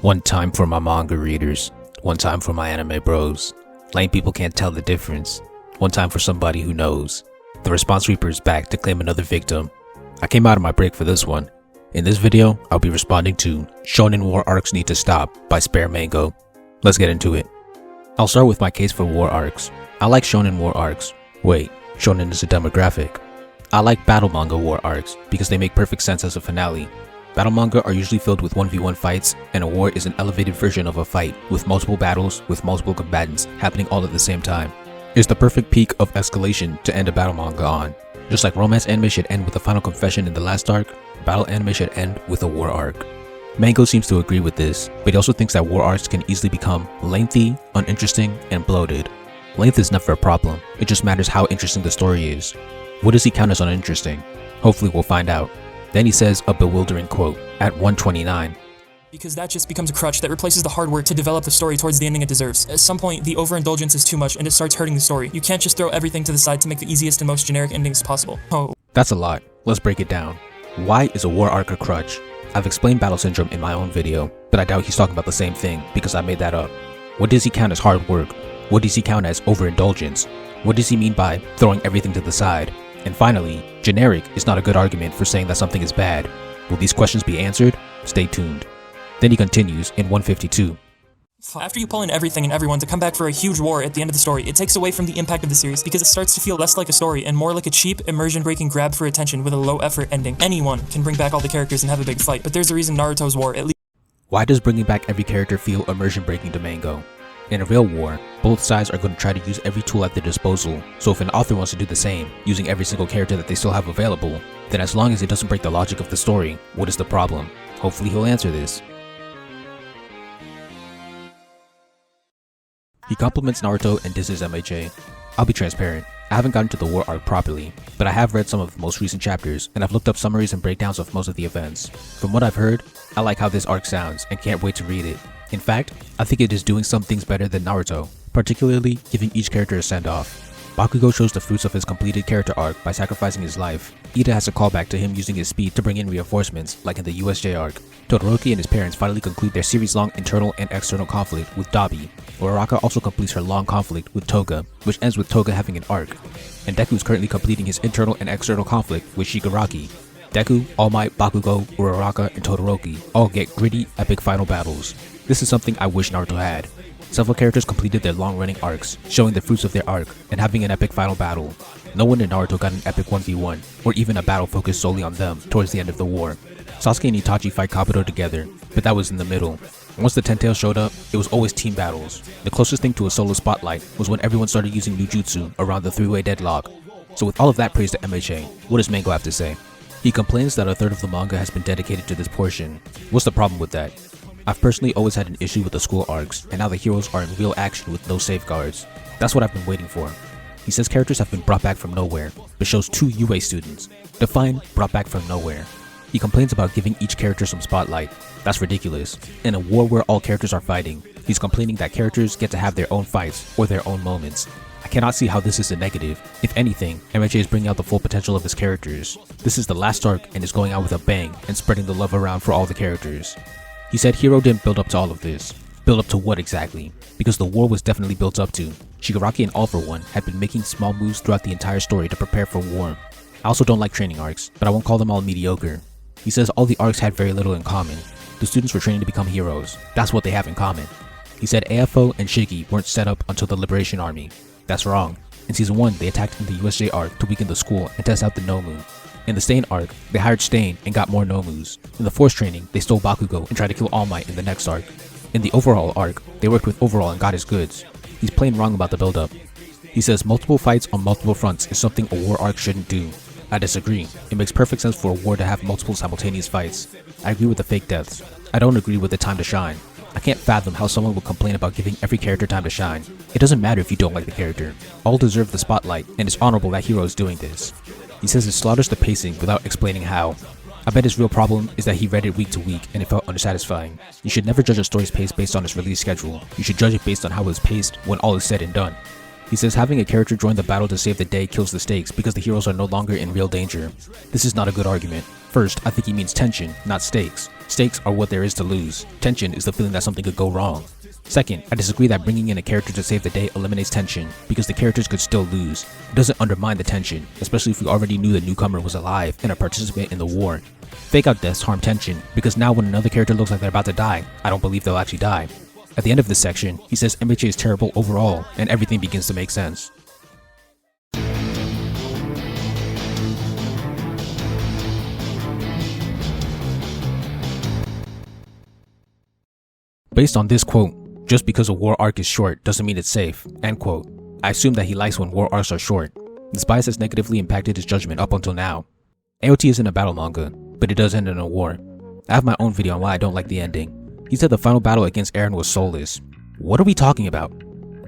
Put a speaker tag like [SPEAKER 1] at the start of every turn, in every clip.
[SPEAKER 1] One time for my manga readers, one time for my anime bros. Lame people can't tell the difference. One time for somebody who knows. The Response Reaper is back to claim another victim. I came out of my break for this one. In this video, I'll be responding to Shonen War Arcs Need to Stop by Spare Mango. Let's get into it. I'll start with my case for War Arcs. I like Shonen War Arcs. Wait, Shonen is a demographic. I like battle manga War Arcs because they make perfect sense as a finale. Battle manga are usually filled with 1v1 fights, and a war is an elevated version of a fight with multiple battles with multiple combatants happening all at the same time. It's the perfect peak of escalation to end a battle manga on. Just like romance anime should end with a final confession in the last arc, battle anime should end with a war arc. Mango seems to agree with this, but he also thinks that war arcs can easily become lengthy, uninteresting, and bloated. Length is never a problem, it just matters how interesting the story is. What does he count as uninteresting? Hopefully we'll find out. Then he says a bewildering quote at 129.
[SPEAKER 2] Because that just becomes a crutch that replaces the hard work to develop the story towards the ending it deserves. At some point, the overindulgence is too much and it starts hurting the story. You can't just throw everything to the side to make the easiest and most generic endings possible. Oh.
[SPEAKER 1] That's a lot. Let's break it down. Why is a war arc a crutch? I've explained battle syndrome in my own video, but I doubt he's talking about the same thing because I made that up. What does he count as hard work? What does he count as overindulgence? What does he mean by throwing everything to the side? And finally, generic is not a good argument for saying that something is bad. Will these questions be answered? Stay tuned. Then he continues in 152.
[SPEAKER 2] After you pull in everything and everyone to come back for a huge war at the end of the story, it takes away from the impact of the series because it starts to feel less like a story and more like a cheap, immersion-breaking grab for attention with a low-effort ending. Anyone can bring back all the characters and have a big fight, but there's a reason Naruto's war at least.
[SPEAKER 1] Why does bringing back every character feel immersion-breaking to Mango? In a real war, both sides are going to try to use every tool at their disposal, so if an author wants to do the same, using every single character that they still have available, then as long as it doesn't break the logic of the story, what is the problem? Hopefully he'll answer this. He compliments Naruto and disses MHA. I'll be transparent, I haven't gotten to the war arc properly, but I have read some of the most recent chapters and I've looked up summaries and breakdowns of most of the events. From what I've heard, I like how this arc sounds and can't wait to read it. In fact, I think it is doing some things better than Naruto, particularly giving each character a send-off. Bakugo shows the fruits of his completed character arc by sacrificing his life. Ida has a callback to him using his speed to bring in reinforcements, like in the USJ arc. Todoroki and his parents finally conclude their series-long internal and external conflict with Dabi. Uraraka also completes her long conflict with Toga, which ends with Toga having an arc. And Deku is currently completing his internal and external conflict with Shigaraki. Deku, All Might, Bakugo, Uraraka, and Todoroki all get gritty, epic final battles. This is something I wish Naruto had. Several characters completed their long-running arcs, showing the fruits of their arc, and having an epic final battle. No one in Naruto got an epic 1v1, or even a battle focused solely on them towards the end of the war. Sasuke and Itachi fight Kabuto together, but that was in the middle. Once the Ten Tails showed up, it was always team battles. The closest thing to a solo spotlight was when everyone started using Jujutsu around the three-way deadlock. So with all of that praise to MHA, what does Mango have to say? He complains that a third of the manga has been dedicated to this portion. What's the problem with that? I've personally always had an issue with the school arcs, and now the heroes are in real action with no safeguards. That's what I've been waiting for. He says characters have been brought back from nowhere, but shows 2 UA students. Define brought back from nowhere. He complains about giving each character some spotlight. That's ridiculous. In a war where all characters are fighting, he's complaining that characters get to have their own fights or their own moments. I cannot see how this is a negative. If anything, MHA is bringing out the full potential of his characters. This is the last arc and is going out with a bang and spreading the love around for all the characters. He said Hero didn't build up to all of this. Build up to what exactly? Because the war was definitely built up to. Shigaraki and All For One had been making small moves throughout the entire story to prepare for war. I also don't like training arcs, but I won't call them all mediocre. He says all the arcs had very little in common. The students were training to become heroes. That's what they have in common. He said AFO and Shiki weren't set up until the Liberation Army. That's wrong. In Season 1, they attacked in the USJ arc to weaken the school and test out the Nomu. In the Stain arc, they hired Stain and got more Nomus. In the Force training, they stole Bakugo and tried to kill All Might in the next arc. In the Overhaul arc, they worked with Overhaul and got his goods. He's plain wrong about the build-up. He says multiple fights on multiple fronts is something a war arc shouldn't do. I disagree. It makes perfect sense for a war to have multiple simultaneous fights. I agree with the fake deaths. I don't agree with the time to shine. I can't fathom how someone would complain about giving every character time to shine. It doesn't matter if you don't like the character. All deserve the spotlight, and it's honorable that Hero is doing this. He says it slaughters the pacing without explaining how. I bet his real problem is that he read it week to week and it felt unsatisfying. You should never judge a story's pace based on its release schedule. You should judge it based on how it's paced when all is said and done. He says having a character join the battle to save the day kills the stakes because the heroes are no longer in real danger. This is not a good argument. First, I think he means tension, not stakes. Stakes are what there is to lose. Tension is the feeling that something could go wrong. Second, I disagree that bringing in a character to save the day eliminates tension, because the characters could still lose. It doesn't undermine the tension, especially if we already knew the newcomer was alive and a participant in the war. Fake out deaths harm tension, because now when another character looks like they're about to die, I don't believe they'll actually die. At the end of this section, he says MHA is terrible overall, and everything begins to make sense. Based on this quote, just because a war arc is short doesn't mean it's safe, end quote. I assume that he likes when war arcs are short. This bias has negatively impacted his judgment up until now. AOT isn't a battle manga, but it does end in a war. I have my own video on why I don't like the ending. He said the final battle against Eren was soulless. What are we talking about?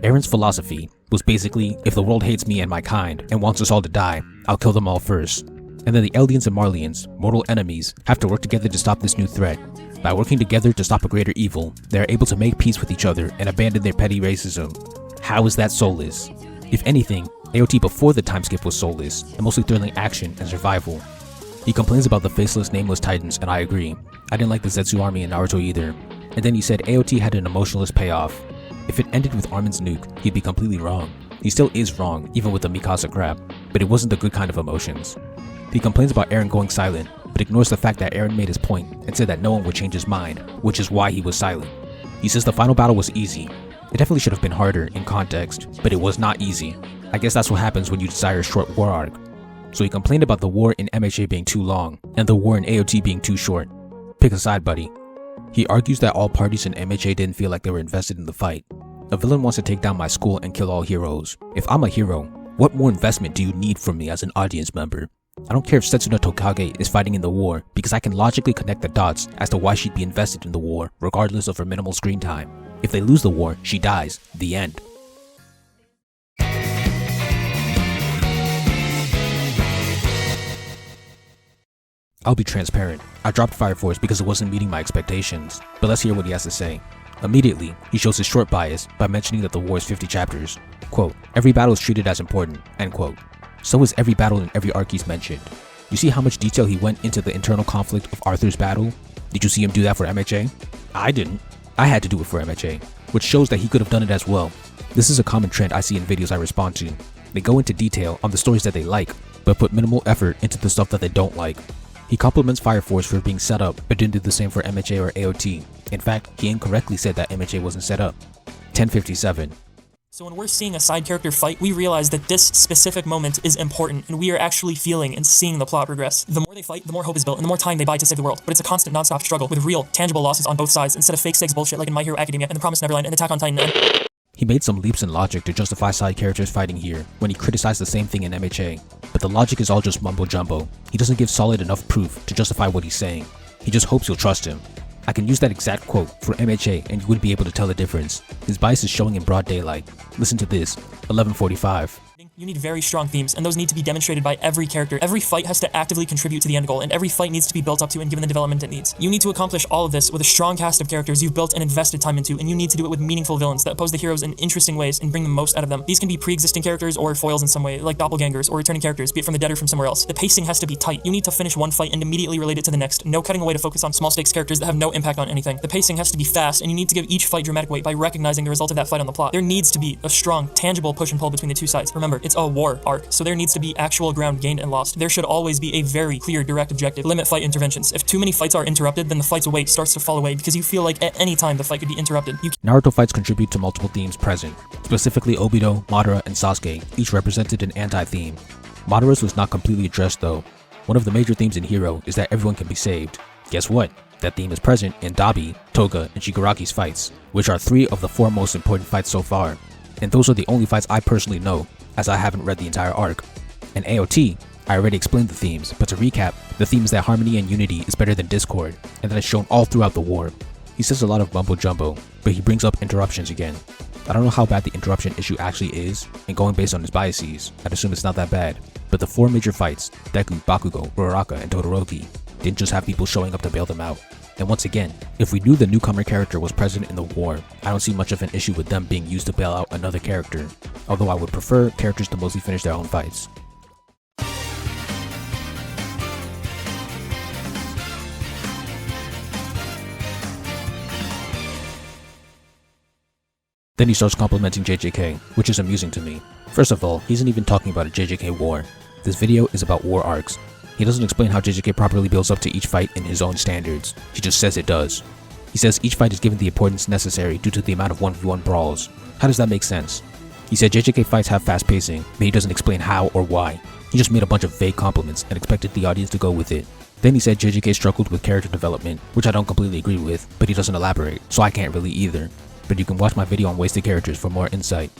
[SPEAKER 1] Eren's philosophy was basically, if the world hates me and my kind and wants us all to die, I'll kill them all first. And then the Eldians and Marlians, mortal enemies, have to work together to stop this new threat. By working together to stop a greater evil, they are able to make peace with each other and abandon their petty racism. How is that soulless? If anything, AOT before the time skip was soulless, and mostly thrilling action and survival. He complains about the faceless, nameless titans, and I agree. I didn't like the Zetsu army in Naruto either. And then he said AOT had an emotionless payoff. If it ended with Armin's nuke, he'd be completely wrong. He still is wrong, even with the Mikasa crap, but it wasn't the good kind of emotions. He complains about Eren going silent, but ignores the fact that Eren made his point and said that no one would change his mind, which is why he was silent. He says the final battle was easy. It definitely should have been harder in context, but it was not easy. I guess that's what happens when you desire a short war arc. So he complained about the war in MHA being too long, and the war in AOT being too short. Pick a side, buddy. He argues that all parties in MHA didn't feel like they were invested in the fight. A villain wants to take down my school and kill all heroes. If I'm a hero, what more investment do you need from me as an audience member? I don't care if Setsuna Tokage is fighting in the war, because I can logically connect the dots as to why she'd be invested in the war, regardless of her minimal screen time. If they lose the war, she dies. The end. I'll be transparent. I dropped Fire Force because it wasn't meeting my expectations, but let's hear what he has to say. Immediately, he shows his short bias by mentioning that the war is 50 chapters. Quote, every battle is treated as important, end quote. So is every battle in every arc he's mentioned. You see how much detail he went into the internal conflict of Arthur's battle? Did you see him do that for MHA? I didn't. I had to do it for MHA, which shows that he could have done it as well. This is a common trend I see in videos I respond to. They go into detail on the stories that they like, but put minimal effort into the stuff that they don't like. He compliments Fire Force for being set up, but didn't do the same for MHA or AOT. In fact, he incorrectly said that MHA wasn't set up. 1057.
[SPEAKER 2] So when we're seeing a side character fight, we realize that this specific moment is important, and we are actually feeling and seeing the plot progress. The more they fight, the more hope is built, and the more time they buy to save the world. But it's a constant, non-stop struggle with real, tangible losses on both sides, instead of fake stakes bullshit like in My Hero Academia and The Promised Neverland and Attack on Titan.
[SPEAKER 1] He made some leaps in logic to justify side characters fighting here, when he criticized the same thing in MHA. But the logic is all just mumbo jumbo. He doesn't give solid enough proof to justify what he's saying. He just hopes you'll trust him. I can use that exact quote for MHA and you wouldn't be able to tell the difference. His bias is showing in broad daylight. Listen to this, 1145.
[SPEAKER 2] You need very strong themes, and those need to be demonstrated by every character. Every fight has to actively contribute to the end goal, and every fight needs to be built up to and given the development it needs. You need to accomplish all of this with a strong cast of characters you've built and invested time into, and you need to do it with meaningful villains that oppose the heroes in interesting ways and bring the most out of them. These can be pre-existing characters or foils in some way, like doppelgangers or returning characters, be it from the dead or from somewhere else. The pacing has to be tight. You need to finish one fight and immediately relate it to the next. No cutting away to focus on small stakes characters that have no impact on anything. The pacing has to be fast, and you need to give each fight dramatic weight by recognizing the result of that fight on the plot. There needs to be a strong, tangible push and pull between the two sides. Remember, it's a war arc, so there needs to be actual ground gained and lost. There should always be a very clear, direct objective. Limit fight interventions. If too many fights are interrupted, then the fight's weight starts to fall away because you feel like at any time the fight could be interrupted.
[SPEAKER 1] Naruto fights contribute to multiple themes present, specifically Obito, Madara, and Sasuke, each represented an anti-theme. Madara's was not completely addressed though. One of the major themes in Hero is that everyone can be saved. Guess what? That theme is present in Dabi, Toga, and Shigaraki's fights, which are 3 of the 4 most important fights so far. And those are the only fights I personally know, as I haven't read the entire arc. In AOT, I already explained the themes, but to recap, the theme is that harmony and unity is better than discord, and that is shown all throughout the war. He says a lot of mumbo jumbo, but he brings up interruptions again. I don't know how bad the interruption issue actually is, and going based on his biases, I'd assume it's not that bad. But the 4 major fights, Deku, Bakugo, Uraraka, and Todoroki, didn't just have people showing up to bail them out. And once again, if we knew the newcomer character was present in the war, I don't see much of an issue with them being used to bail out another character, although I would prefer characters to mostly finish their own fights. Then he starts complimenting JJK, which is amusing to me. First of all, he isn't even talking about a JJK war. This video is about war arcs. He doesn't explain how JJK properly builds up to each fight in his own standards. He just says it does. He says each fight is given the importance necessary due to the amount of 1v1 brawls. How does that make sense? He said JJK fights have fast pacing, but he doesn't explain how or why. He just made a bunch of vague compliments and expected the audience to go with it. Then he said JJK struggled with character development, which I don't completely agree with, but he doesn't elaborate, so I can't really either. But you can watch my video on wasted characters for more insight.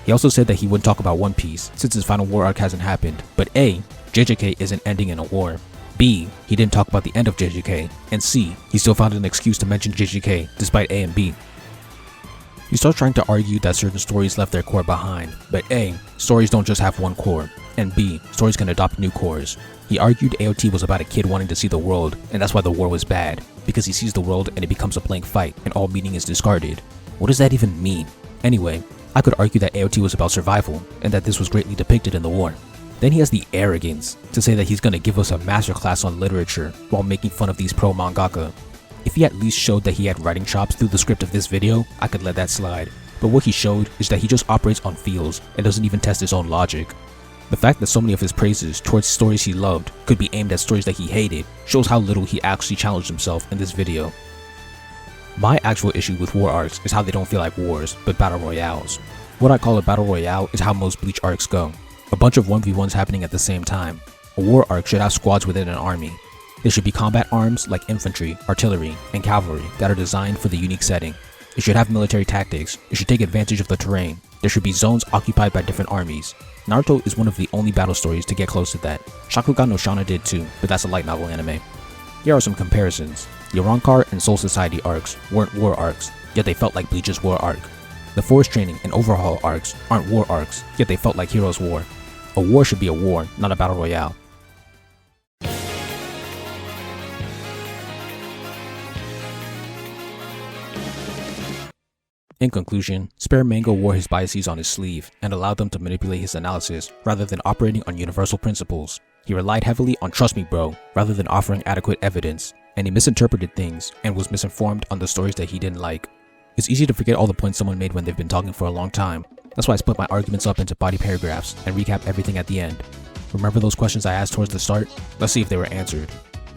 [SPEAKER 1] He also said that he wouldn't talk about One Piece since his final war arc hasn't happened, but A, JJK isn't ending in a war. B, he didn't talk about the end of JJK, and C, he still found an excuse to mention JJK despite A and B. He starts trying to argue that certain stories left their core behind, but A, stories don't just have one core, and B, stories can adopt new cores. He argued AOT was about a kid wanting to see the world, and that's why the war was bad, because he sees the world and it becomes a blank fight, and all meaning is discarded. What does that even mean? Anyway, I could argue that AOT was about survival, and that this was greatly depicted in the war. Then he has the arrogance to say that he's gonna give us a masterclass on literature while making fun of these pro mangaka. If he at least showed that he had writing chops through the script of this video, I could let that slide. But what he showed is that he just operates on feels and doesn't even test his own logic. The fact that so many of his praises towards stories he loved could be aimed at stories that he hated shows how little he actually challenged himself in this video. My actual issue with war arcs is how they don't feel like wars, but battle royales. What I call a battle royale is how most Bleach arcs go. A bunch of 1v1s happening at the same time. A war arc should have squads within an army. There should be combat arms like infantry, artillery, and cavalry that are designed for the unique setting. It should have military tactics. It should take advantage of the terrain. There should be zones occupied by different armies. Naruto is one of the only battle stories to get close to that. Shakugan no Shana did too, but that's a light novel anime. Here are some comparisons. The Arrancar and Soul Society arcs weren't war arcs, yet they felt like Bleach's war arc. The Forest Training and Overhaul arcs aren't war arcs, yet they felt like Heroes War. A war should be a war, not a battle royale. In conclusion, Spare Mango wore his biases on his sleeve and allowed them to manipulate his analysis rather than operating on universal principles. He relied heavily on "trust me bro" rather than offering adequate evidence, and he misinterpreted things and was misinformed on the stories that he didn't like. It's easy to forget all the points someone made when they've been talking for a long time. That's why I split my arguments up into body paragraphs and recap everything at the end. Remember those questions I asked towards the start? Let's see if they were answered.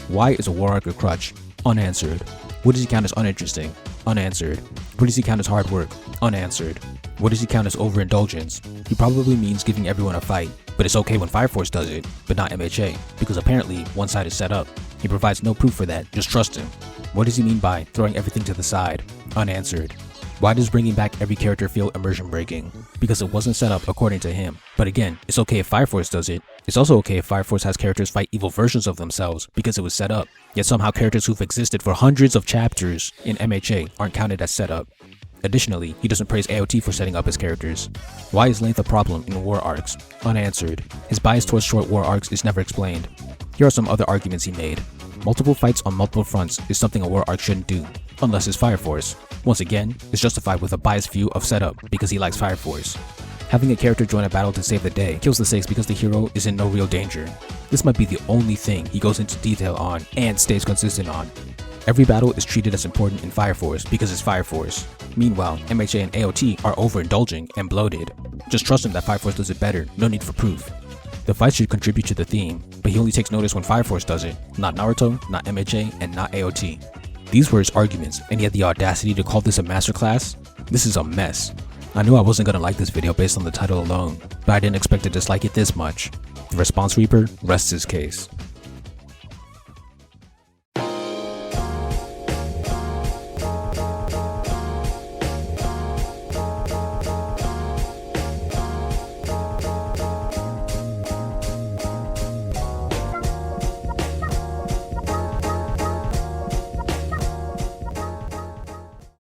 [SPEAKER 1] Why is a war arc a crutch? Unanswered. What does he count as uninteresting? Unanswered. What does he count as hard work? Unanswered. What does he count as overindulgence? He probably means giving everyone a fight, but it's okay when Fire Force does it, but not MHA, because apparently one side is set up. He provides no proof for that, just trust him. What does he mean by throwing everything to the side? Unanswered. Why does bringing back every character feel immersion breaking? Because it wasn't set up according to him. But again, it's okay if Fire Force does it. It's also okay if Fire Force has characters fight evil versions of themselves because it was set up. Yet somehow characters who've existed for hundreds of chapters in MHA aren't counted as set up. Additionally, he doesn't praise AOT for setting up his characters. Why is length a problem in war arcs? Unanswered. His bias towards short war arcs is never explained. Here are some other arguments he made. Multiple fights on multiple fronts is something a war arc shouldn't do, unless it's Fire Force. Once again, it's justified with a biased view of setup because he likes Fire Force. Having a character join a battle to save the day kills the stakes because the hero is in no real danger. This might be the only thing he goes into detail on and stays consistent on. Every battle is treated as important in Fire Force because it's Fire Force. Meanwhile, MHA and AOT are overindulging and bloated. Just trust him that Fire Force does it better, no need for proof. The fight should contribute to the theme, but he only takes notice when Fire Force does it, not Naruto, not MHA, and not AOT. These were his arguments, and he had the audacity to call this a masterclass? This is a mess. I knew I wasn't gonna like this video based on the title alone, but I didn't expect to dislike it this much. The Response Reaper rests his case.